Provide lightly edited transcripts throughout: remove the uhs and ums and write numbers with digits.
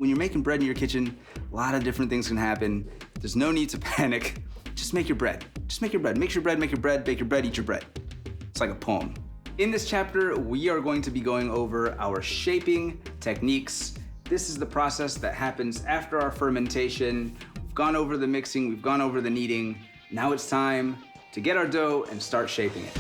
When you're making bread in your kitchen, a lot of different things can happen. There's no need to panic. Just make your bread. Just make your bread. Make your bread, make your bread, bake your bread, eat your bread. It's like a poem. In this chapter, we are going to be going over our shaping techniques. This is the process that happens after our fermentation. We've gone over the mixing, we've gone over the kneading. Now it's time to get our dough and start shaping it.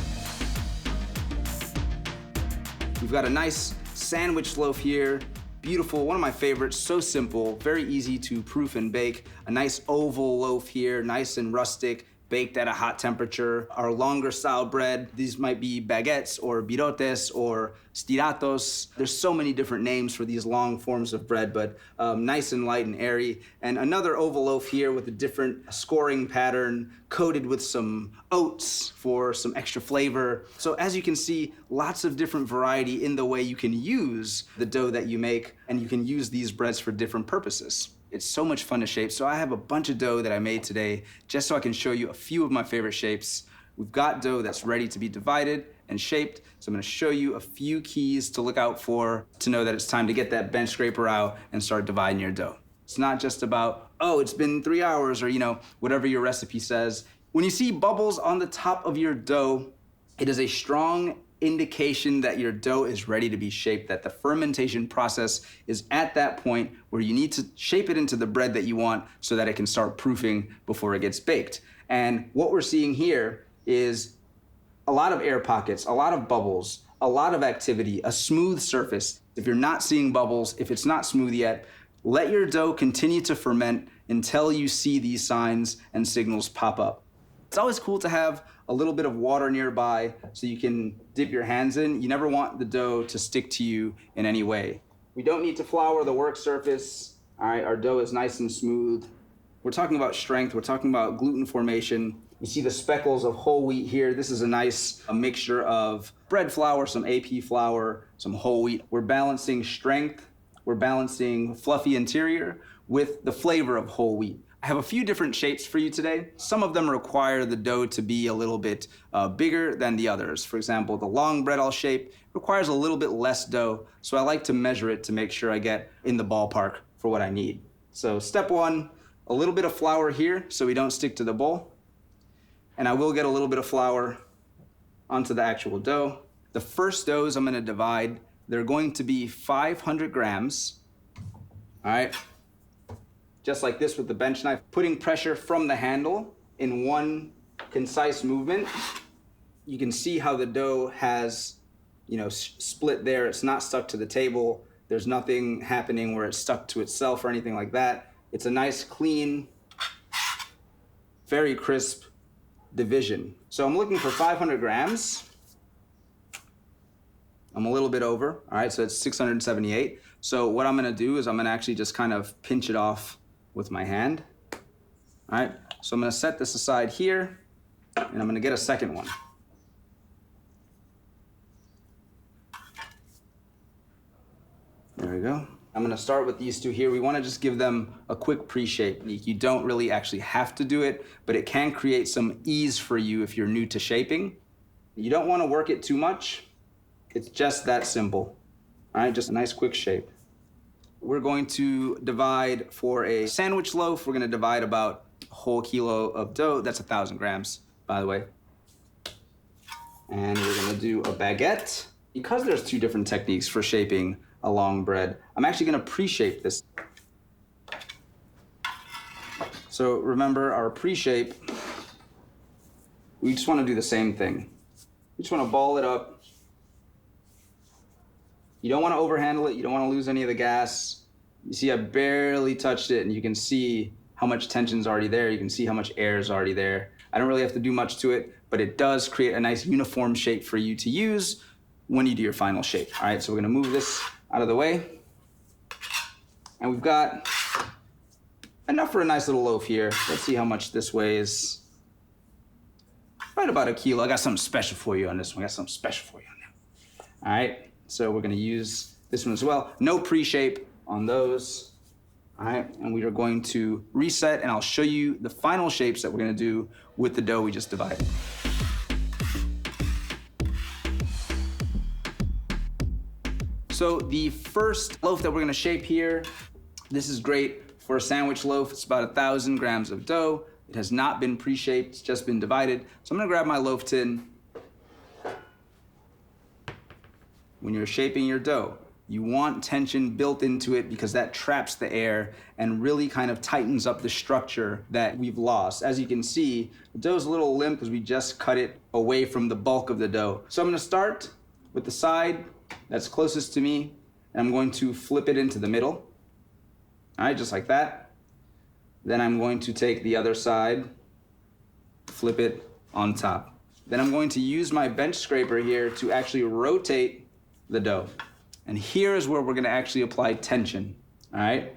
We've got a nice sandwich loaf here. Beautiful, one of my favorites, so simple, very easy to proof and bake. A nice oval loaf here, nice and rustic, baked at a hot temperature. Our longer style bread, these might be baguettes or birotes or stiratos. There's so many different names for these long forms of bread, but nice and light and airy. And another oval loaf here with a different scoring pattern, coated with some oats for some extra flavor. So as you can see, lots of different variety in the way you can use the dough that you make, and you can use these breads for different purposes. It's so much fun to shape. So I have a bunch of dough that I made today just so I can show you a few of my favorite shapes. We've got dough that's ready to be divided and shaped. So I'm gonna show you a few keys to look out for to know that it's time to get that bench scraper out and start dividing your dough. It's not just about, oh, it's been 3 hours or whatever your recipe says. When you see bubbles on the top of your dough, it is a strong indication that your dough is ready to be shaped, that the fermentation process is at that point where you need to shape it into the bread that you want so that it can start proofing before it gets baked. And what we're seeing here is a lot of air pockets, a lot of bubbles, a lot of activity, a smooth surface. If you're not seeing bubbles, if it's not smooth yet, let your dough continue to ferment until you see these signs and signals pop up. It's always cool to have a little bit of water nearby so you can dip your hands in. You never want the dough to stick to you in any way. We don't need to flour the work surface. All right, our dough is nice and smooth. We're talking about strength, we're talking about gluten formation. You see the speckles of whole wheat here. This is a nice mixture of bread flour, some AP flour, some whole wheat. We're balancing strength, we're balancing fluffy interior with the flavor of whole wheat. I have a few different shapes for you today. Some of them require the dough to be a little bit bigger than the others. For example, the long bread I'll shape requires a little bit less dough, so I like to measure it to make sure I get in the ballpark for what I need. So step one, a little bit of flour here so we don't stick to the bowl. And I will get a little bit of flour onto the actual dough. The first doughs I'm gonna divide, they're going to be 500 grams, all right? Just like this with the bench knife, putting pressure from the handle in one concise movement. You can see how the dough has, split there. It's not stuck to the table. There's nothing happening where it's stuck to itself or anything like that. It's a nice, clean, very crisp division. So I'm looking for 500 grams. I'm a little bit over, all right, so it's 678. So what I'm gonna do is I'm gonna actually just kind of pinch it off with my hand. All right, so I'm gonna set this aside here, and I'm gonna get a second one. There we go. I'm gonna start with these two here. We wanna just give them a quick pre-shape. You don't really actually have to do it, but it can create some ease for you if you're new to shaping. You don't wanna work it too much. It's just that simple. All right, just a nice quick shape. We're going to divide for a sandwich loaf. We're gonna divide about a whole kilo of dough. That's 1,000 grams, by the way. And we're gonna do a baguette. Because there's two different techniques for shaping a long bread, I'm actually gonna pre-shape this. So remember our pre-shape, we just wanna do the same thing. We just wanna ball it up. You don't want to overhandle it. You don't want to lose any of the gas. You see I barely touched it, and you can see how much tension's already there. You can see how much air is already there. I don't really have to do much to it, but it does create a nice uniform shape for you to use when you do your final shape. All right, so we're gonna move this out of the way. And we've got enough for a nice little loaf here. Let's see how much this weighs. Right about a kilo. I got something special for you on this one. All right. So we're gonna use this one as well. No pre-shape on those. All right, and we are going to reset, and I'll show you the final shapes that we're gonna do with the dough we just divided. So the first loaf that we're gonna shape here This is great for a sandwich loaf. It's about 1,000 grams of dough. It has not been pre-shaped, it's just been divided. So I'm gonna grab my loaf tin. When you're shaping your dough, you want tension built into it because that traps the air and really kind of tightens up the structure that we've lost. As you can see, the dough's a little limp because we just cut it away from the bulk of the dough. So I'm gonna start with the side that's closest to me, and I'm going to flip it into the middle. All right, just like that. Then I'm going to take the other side, flip it on top. Then I'm going to use my bench scraper here to actually rotate the dough. And here is where we're gonna actually apply tension, all right?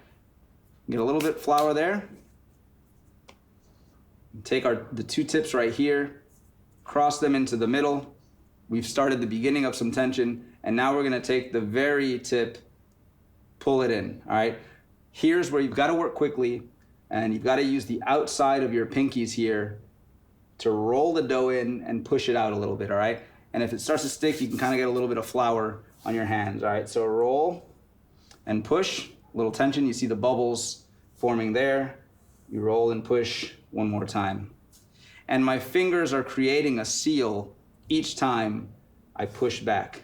Get a little bit of flour there. Take the two tips right here, cross them into the middle. We've started the beginning of some tension, and now we're gonna take the very tip, pull it in, all right? Here's where you've gotta work quickly, and you've gotta use the outside of your pinkies here to roll the dough in and push it out a little bit, all right? And if it starts to stick, you can kind of get a little bit of flour on your hands, all right? So roll and push, a little tension. You see the bubbles forming there. You roll and push one more time. And my fingers are creating a seal each time I push back.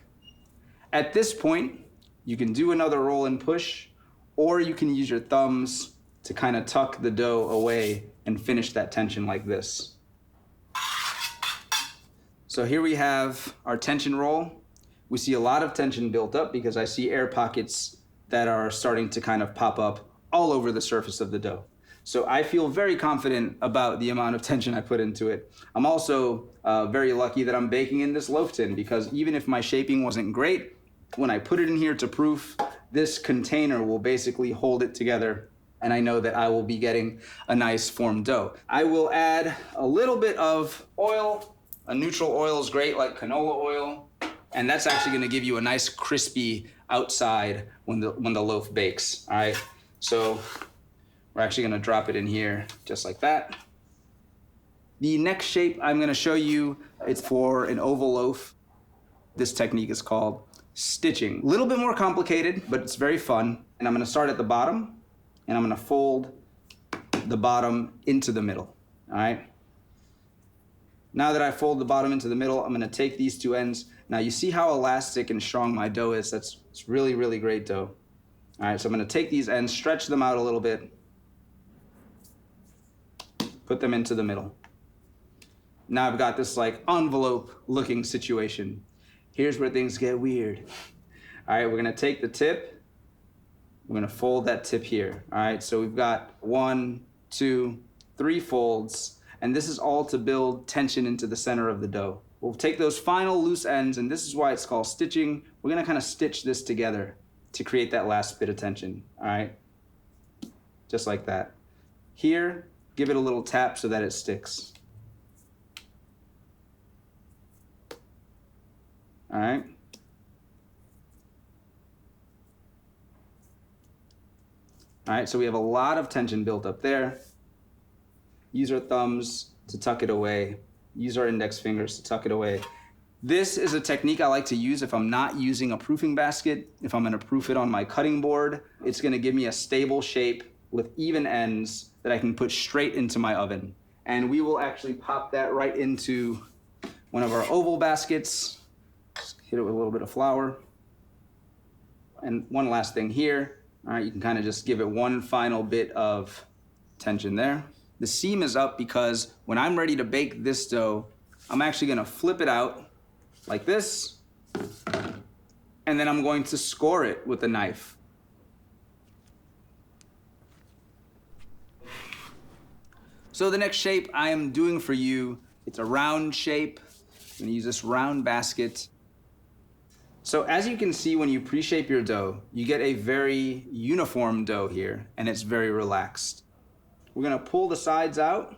At this point, you can do another roll and push, or you can use your thumbs to kind of tuck the dough away and finish that tension like this. So here we have our tension roll. We see a lot of tension built up because I see air pockets that are starting to kind of pop up all over the surface of the dough. So I feel very confident about the amount of tension I put into it. I'm also very lucky that I'm baking in this loaf tin because even if my shaping wasn't great, when I put it in here to proof, this container will basically hold it together, and I know that I will be getting a nice formed dough. I will add a little bit of oil. A neutral oil is great, like canola oil, and that's actually gonna give you a nice crispy outside when the loaf bakes, all right? So we're actually gonna drop it in here just like that. The next shape I'm gonna show you, it's for an oval loaf. This technique is called stitching. A little bit more complicated, but it's very fun. And I'm gonna start at the bottom, and I'm gonna fold the bottom into the middle, all right? Now that I fold the bottom into the middle, I'm gonna take these two ends. Now you see how elastic and strong my dough is. It's really, really great dough. All right, so I'm gonna take these ends, stretch them out a little bit, put them into the middle. Now I've got this like envelope looking situation. Here's where things get weird. All right, we're gonna take the tip, we're gonna fold that tip here. All right, so we've got 1, 2, 3 folds. And this is all to build tension into the center of the dough. We'll take those final loose ends, and this is why it's called stitching. We're gonna kind of stitch this together to create that last bit of tension, all right? Just like that. Here, give it a little tap so that it sticks. All right? All right, so we have a lot of tension built up there. Use our thumbs to tuck it away. Use our index fingers to tuck it away. This is a technique I like to use if I'm not using a proofing basket. If I'm gonna proof it on my cutting board, it's gonna give me a stable shape with even ends that I can put straight into my oven. And we will actually pop that right into one of our oval baskets. Just hit it with a little bit of flour. And one last thing here. All right, you can kind of just give it one final bit of tension there. The seam is up because when I'm ready to bake this dough, I'm actually gonna flip it out like this, and then I'm going to score it with a knife. So the next shape I am doing for you, it's a round shape. I'm gonna use this round basket. So as you can see, when you pre-shape your dough, you get a very uniform dough here, and it's very relaxed. We're gonna pull the sides out,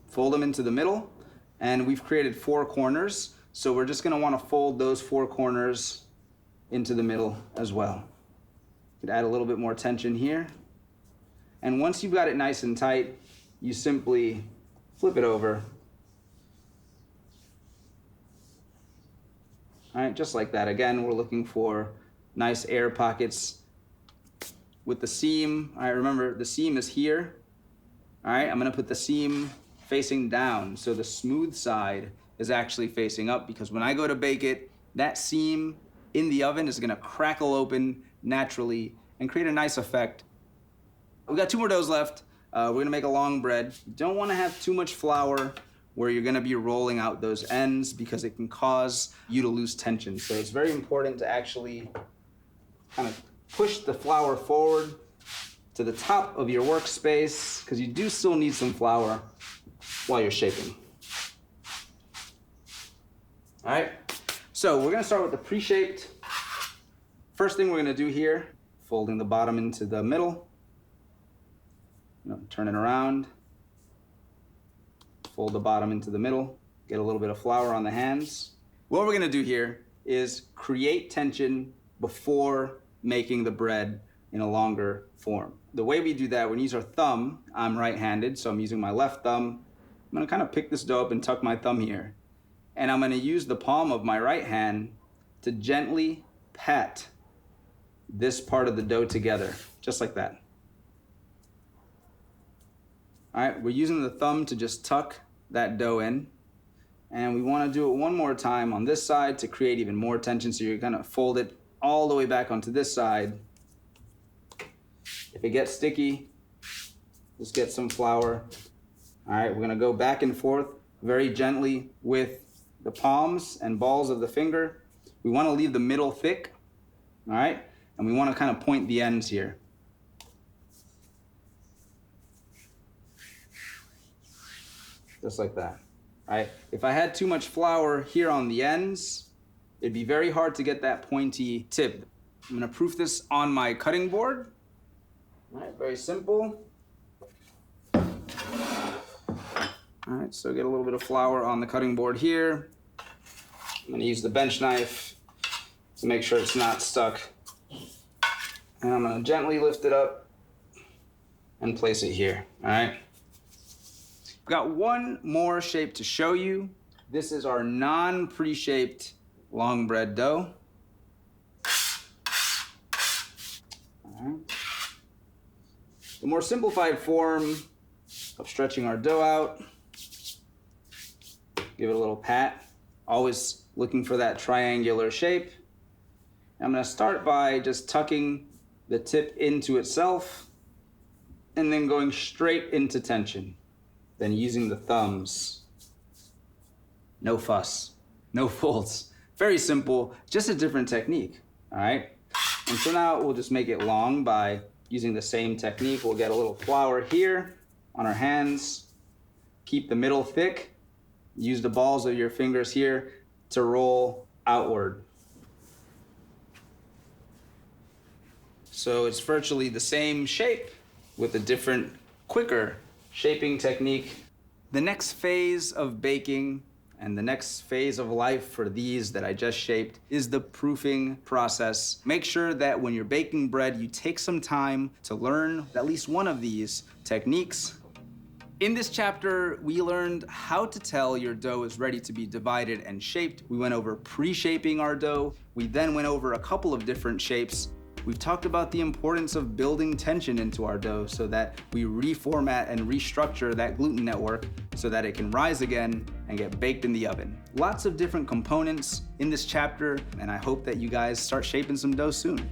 fold them into the middle, and we've created 4 corners. So we're just gonna wanna fold those 4 corners into the middle as well. You could add a little bit more tension here. And once you've got it nice and tight, you simply flip it over. All right, just like that. Again, we're looking for nice air pockets with the seam. All right, remember the seam is here. All right, I'm gonna put the seam facing down so the smooth side is actually facing up, because when I go to bake it, that seam in the oven is gonna crackle open naturally and create a nice effect. We got 2 more doughs left. We're gonna make a long bread. You don't wanna have too much flour where you're gonna be rolling out those ends, because it can cause you to lose tension. So it's very important to actually kind of push the flour forward to the top of your workspace, because you do still need some flour while you're shaping. All right, so we're gonna start with the pre-shaped. First thing we're gonna do here, folding the bottom into the middle. Turn it around. Fold the bottom into the middle. Get a little bit of flour on the hands. What we're gonna do here is create tension before making the bread in a longer form. The way we do that, we're gonna use our thumb. I'm right-handed, so I'm using my left thumb. I'm gonna kind of pick this dough up and tuck my thumb here. And I'm gonna use the palm of my right hand to gently pat this part of the dough together, just like that. All right, we're using the thumb to just tuck that dough in. And we wanna do it one more time on this side to create even more tension. So you're gonna fold it all the way back onto this side. If it gets sticky, just get some flour. All right, we're gonna go back and forth very gently with the palms and balls of the finger. We wanna leave the middle thick, all right? And we wanna kind of point the ends here. Just like that, all right? If I had too much flour here on the ends, it'd be very hard to get that pointy tip. I'm gonna proof this on my cutting board. All right, very simple. All right, so get a little bit of flour on the cutting board here. I'm gonna use the bench knife to make sure it's not stuck. And I'm gonna gently lift it up and place it here, all right? We've got one more shape to show you. This is our non-pre-shaped long bread dough. All right. The more simplified form of stretching our dough out. Give it a little pat, always looking for that triangular shape. I'm gonna start by just tucking the tip into itself and then going straight into tension. Then using the thumbs. No fuss, no folds. Very simple, just a different technique, all right? And so now we'll just make it long by using the same technique. We'll get a little flour here on our hands. Keep the middle thick. Use the balls of your fingers here to roll outward. So it's virtually the same shape with a different, quicker shaping technique. The next phase of baking and the next phase of life for these that I just shaped is the proofing process. Make sure that when you're baking bread, you take some time to learn at least one of these techniques. In this chapter, we learned how to tell your dough is ready to be divided and shaped. We went over pre-shaping our dough. We then went over a couple of different shapes. We've talked about the importance of building tension into our dough so that we reformat and restructure that gluten network so that it can rise again and get baked in the oven. Lots of different components in this chapter, and I hope that you guys start shaping some dough soon.